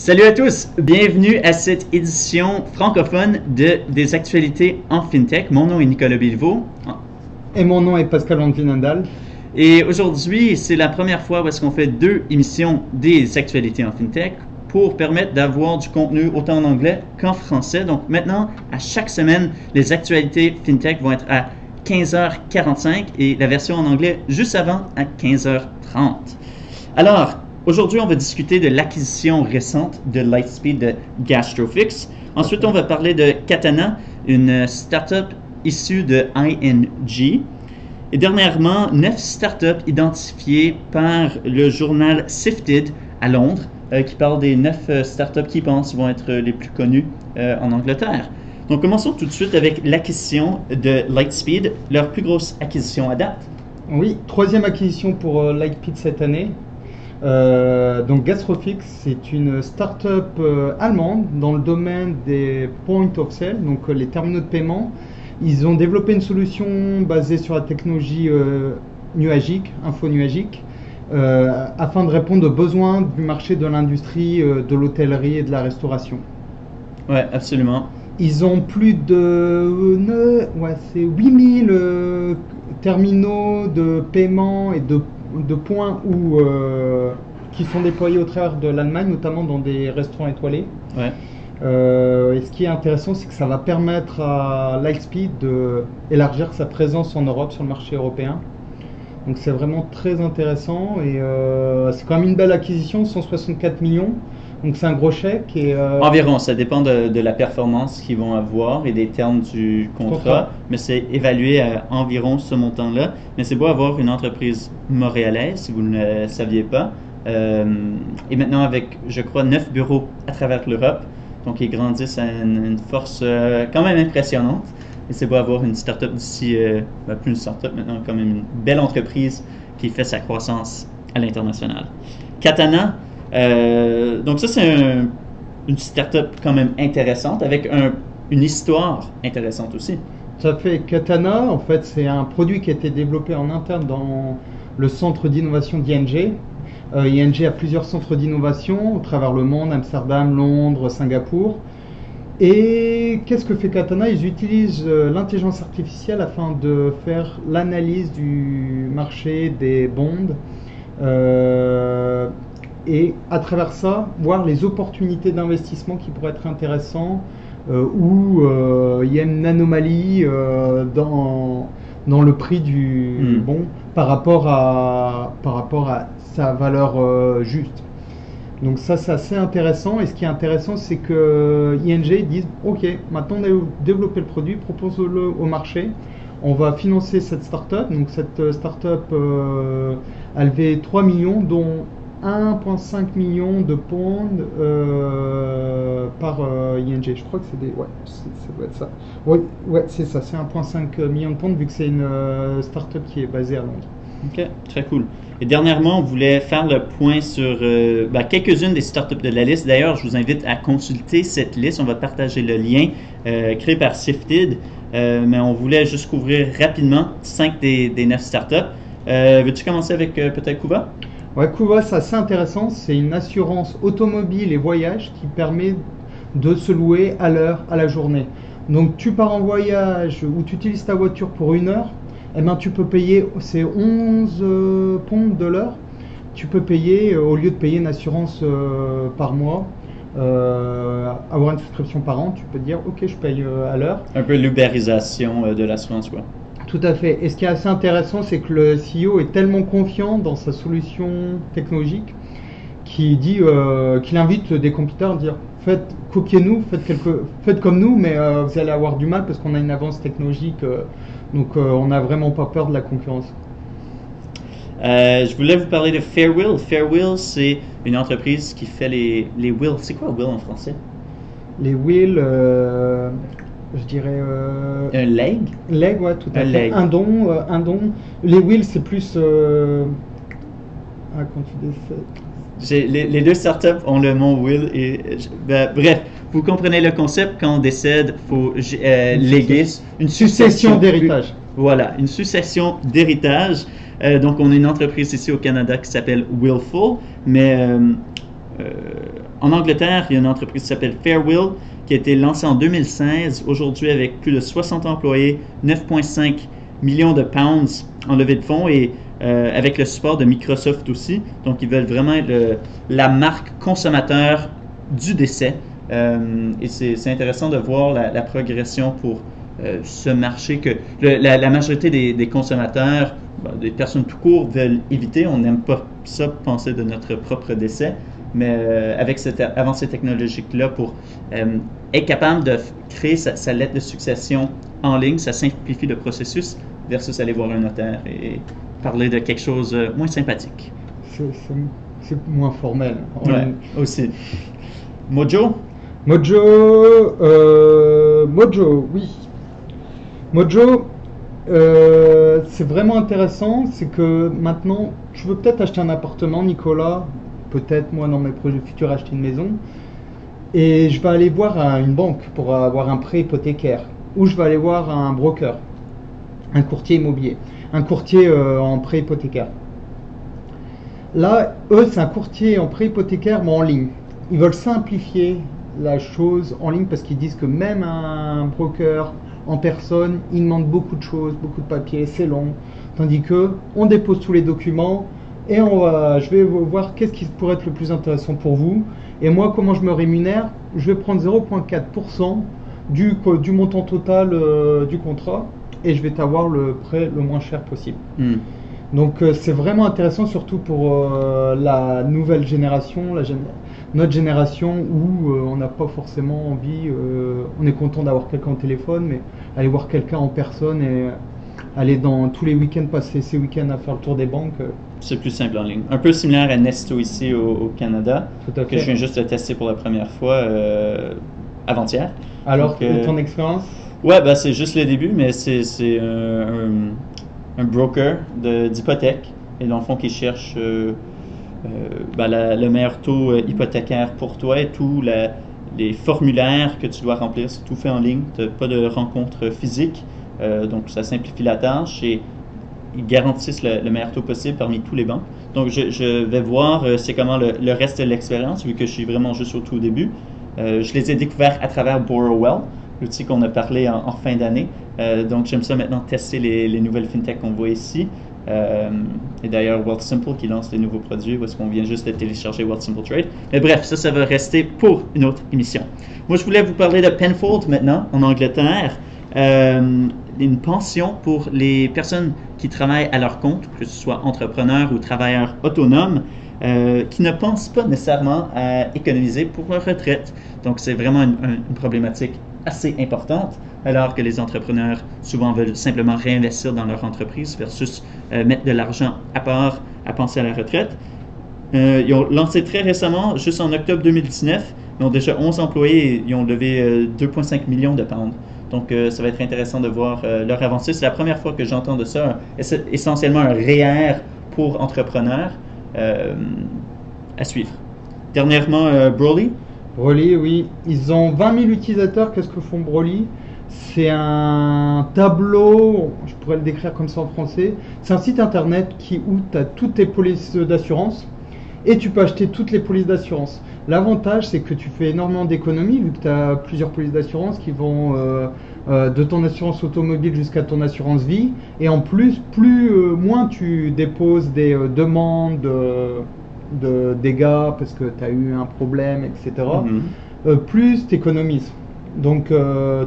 Salut à tous, bienvenue à cette édition francophone des actualités en FinTech. Mon nom est Nicolas Béliveau. Et mon nom est Pascal Antvinandal. Et aujourd'hui, c'est la première fois où est-ce qu'on fait deux émissions des actualités en FinTech pour permettre d'avoir du contenu autant en anglais qu'en français. Donc maintenant, à chaque semaine, les actualités FinTech vont être à 15h45 et la version en anglais juste avant à 15h30. Alors, aujourd'hui, on va discuter de l'acquisition récente de Lightspeed de Gastrofix. Ensuite, on va parler de Katana, une startup issue de ING. Et dernièrement, 9 startups identifiées par le journal Sifted à Londres, qui parle des 9 startups qui pensent vont être les plus connues en Angleterre. Donc, commençons tout de suite avec l'acquisition de Lightspeed, leur plus grosse acquisition à date. Oui, troisième acquisition pour Lightspeed cette année. Donc Gastrofix, c'est une start-up allemande dans le domaine des point of sale, donc les terminaux de paiement. Ils ont développé une solution basée sur la technologie nuagique, info-nuagique, afin de répondre aux besoins du marché de l'industrie, de l'hôtellerie et de la restauration. Ouais, absolument. Ils ont plus de 8000 terminaux de paiement et de points qui sont déployés au travers de l'Allemagne, notamment dans des restaurants étoilés. Ouais. Et ce qui est intéressant, c'est que ça va permettre à Lightspeed d'élargir sa présence en Europe, sur le marché européen. Donc c'est vraiment très intéressant et c'est quand même une belle acquisition, 164 millions. Donc c'est un gros chèque. Environ, ça dépend de la performance qu'ils vont avoir et des termes du contrat, mais c'est évalué à environ ce montant-là. Mais c'est beau avoir une entreprise montréalaise, si vous ne le saviez pas. Et maintenant avec, je crois, 9 bureaux à travers l'Europe. Donc ils grandissent à une force quand même impressionnante. Et c'est beau avoir une start-up d'ici, plus une start-up maintenant, quand même une belle entreprise qui fait sa croissance à l'international. Katana. Donc ça, c'est une start-up quand même intéressante avec une histoire intéressante aussi. Ça fait Katana, en fait, c'est un produit qui a été développé en interne dans le centre d'innovation d'ING. ING a plusieurs centres d'innovation au travers le monde, Amsterdam, Londres, Singapour. Et qu'est-ce que fait Katana? Ils utilisent l'intelligence artificielle afin de faire l'analyse du marché des bonds. Et à travers ça, voir les opportunités d'investissement qui pourraient être intéressantes, où il y a une anomalie dans le prix du bon par rapport à sa valeur juste. Donc ça, c'est assez intéressant. Et ce qui est intéressant, c'est que ING disent, OK, maintenant on a développé le produit, propose-le au marché. On va financer cette start-up. Donc cette start-up a levé 3 millions, dont 1,5 million de pounds par ING. Je crois que c'est des... Ouais, ça doit être ça. Ouais, c'est ça. C'est 1,5 million de pounds vu que c'est une start-up qui est basée à Londres. OK, très cool. Et dernièrement, on voulait faire le point sur quelques-unes des startups de la liste. D'ailleurs, je vous invite à consulter cette liste. On va partager le lien créé par Sifted. Mais on voulait juste couvrir rapidement 5 des 9 startups. Veux-tu commencer avec peut-être Kuva? Ouais, Kuva, c'est assez intéressant. C'est une assurance automobile et voyage qui permet de se louer à l'heure, à la journée. Donc, tu pars en voyage ou tu utilises ta voiture pour 1 heure, eh ben, tu peux payer, c'est 11 pounds de l'heure. Tu peux payer, au lieu de payer une assurance par mois, avoir une souscription par an, tu peux dire, OK, je paye à l'heure. Un peu l'ubérisation de l'assurance, quoi. Tout à fait. Et ce qui est assez intéressant, c'est que le CEO est tellement confiant dans sa solution technologique qu'il dit, qu'il invite des compétiteurs à dire copiez-nous, faites comme nous, mais vous allez avoir du mal parce qu'on a une avance technologique. Donc on n'a vraiment pas peur de la concurrence. Je voulais vous parler de Fairwheel. Fairwheel, c'est une entreprise qui fait les wheels. C'est quoi wheel en français? Les wheels, je dirais... un leg? Leg, ouais, tout à fait. Leg. Un don. Les wheels, c'est plus... quand tu décèdes... Les deux startups ont le mot wheel. Bref, vous comprenez le concept. Quand on décède, il faut léguer une succession d'héritage. Voilà, une succession d'héritage. Donc, on a une entreprise ici au Canada qui s'appelle Willful, mais en Angleterre, il y a une entreprise qui s'appelle Fairwill qui a été lancée en 2016, aujourd'hui avec plus de 60 employés, 9,5 millions de pounds en levée de fonds et avec le support de Microsoft aussi. Donc, ils veulent vraiment être la marque consommateur du décès. Et c'est intéressant de voir la progression pour ce marché que la majorité des consommateurs, des personnes tout court, veulent éviter. On n'aime pas ça, penser de notre propre décès. Mais avec cette avancée technologique-là, pour être capable de créer sa lettre de succession en ligne, ça simplifie le processus versus aller voir un notaire et parler de quelque chose moins sympathique. C'est moins formel. Ouais, aussi. Mojo? Mojo, oui. Mojo, c'est vraiment intéressant. C'est que maintenant, je veux peut-être acheter un appartement, Nicolas. Peut-être, moi, dans mes projets futurs, acheter une maison. Et je vais aller voir une banque pour avoir un prêt hypothécaire. Ou je vais aller voir un broker, un courtier immobilier, un courtier en prêt hypothécaire. Là, eux, c'est un courtier en prêt hypothécaire, mais en ligne. Ils veulent simplifier la chose en ligne parce qu'ils disent que même un broker en personne, il demande beaucoup de choses, beaucoup de papiers, c'est long. Tandis que on dépose tous les documents et je vais voir qu'est-ce qui pourrait être le plus intéressant pour vous. Et moi, comment je me rémunère? Je vais prendre 0,4% du montant total du contrat et je vais t'avoir le prêt le moins cher possible. Donc c'est vraiment intéressant, surtout pour la nouvelle génération, notre génération où on n'a pas forcément envie, on est content d'avoir quelqu'un au téléphone, mais aller voir quelqu'un en personne et aller dans tous les week-ends, passer ces week-ends à faire le tour des banques. C'est plus simple en ligne. Un peu similaire à Nesto ici au Canada, Tout à fait. que je viens juste de tester pour la première fois avant-hier. Alors, Donc, ton expérience? Ouais, ben, c'est juste le début, mais c'est un broker d'hypothèque, et dans le fond qui cherche le meilleur taux hypothécaire pour toi et tous les formulaires que tu dois remplir, c'est tout fait en ligne, tu n'as pas de rencontre physique, donc ça simplifie la tâche et ils garantissent le meilleur taux possible parmi tous les banques. Donc je vais voir c'est comment le reste de l'expérience, vu que je suis vraiment juste au tout début. Je les ai découverts à travers Borrowell, l'outil qu'on a parlé en fin d'année. Donc j'aime ça maintenant tester les nouvelles fintech qu'on voit ici. Et d'ailleurs Wealthsimple qui lance des nouveaux produits parce qu'on vient juste de télécharger Wealthsimple Trade. Mais bref, ça va rester pour une autre émission. Moi je voulais vous parler de Penfold maintenant en Angleterre. Une pension pour les personnes qui travaillent à leur compte, que ce soit entrepreneurs ou travailleurs autonomes, qui ne pensent pas nécessairement à économiser pour leur retraite. Donc c'est vraiment une problématique assez importante, alors que les entrepreneurs souvent veulent simplement réinvestir dans leur entreprise versus mettre de l'argent à part à penser à la retraite. Ils ont lancé très récemment, juste en octobre 2019, ils ont déjà 11 employés et ils ont levé 2,5 millions de pounds. Donc ça va être intéressant de voir leur avancée. C'est la première fois que j'entends de ça, c'est essentiellement un REER pour entrepreneurs à suivre. Dernièrement, Broly. Broly, oui. Ils ont 20 000 utilisateurs. Qu'est-ce que font Broly? C'est un tableau, je pourrais le décrire comme ça en français. C'est un site internet où tu as toutes tes polices d'assurance et tu peux acheter toutes les polices d'assurance. L'avantage, c'est que tu fais énormément d'économies vu que tu as plusieurs polices d'assurance qui vont de ton assurance automobile jusqu'à ton assurance vie. Et en plus, moins tu déposes des demandes de dégâts parce que tu as eu un problème, etc., plus tu économises. Donc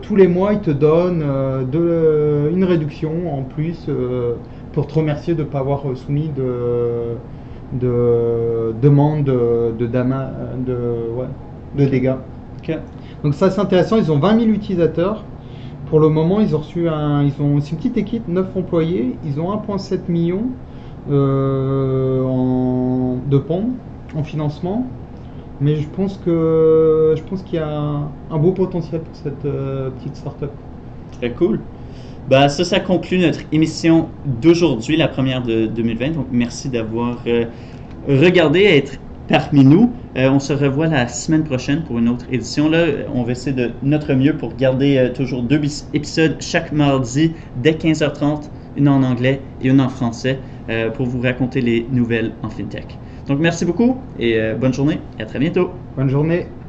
tous les mois, ils te donnent une réduction en plus pour te remercier de ne pas avoir soumis de demande de dégâts. Okay. Donc ça c'est intéressant, ils ont 20 000 utilisateurs. Pour le moment, c'est une petite équipe, 9 employés, ils ont 1,7 million de pounds en financement. Mais je pense qu'il y a un beau potentiel pour cette petite start-up. Très cool. Ben, ça conclut notre émission d'aujourd'hui, la première de 2020. Donc, merci d'avoir regardé et être parmi nous. On se revoit la semaine prochaine pour une autre édition. Là, on va essayer de notre mieux pour garder toujours 2 épisodes chaque mardi dès 15h30, une en anglais et une en français. pour vous raconter les nouvelles en FinTech. Donc merci beaucoup et bonne journée et à très bientôt. Bonne journée.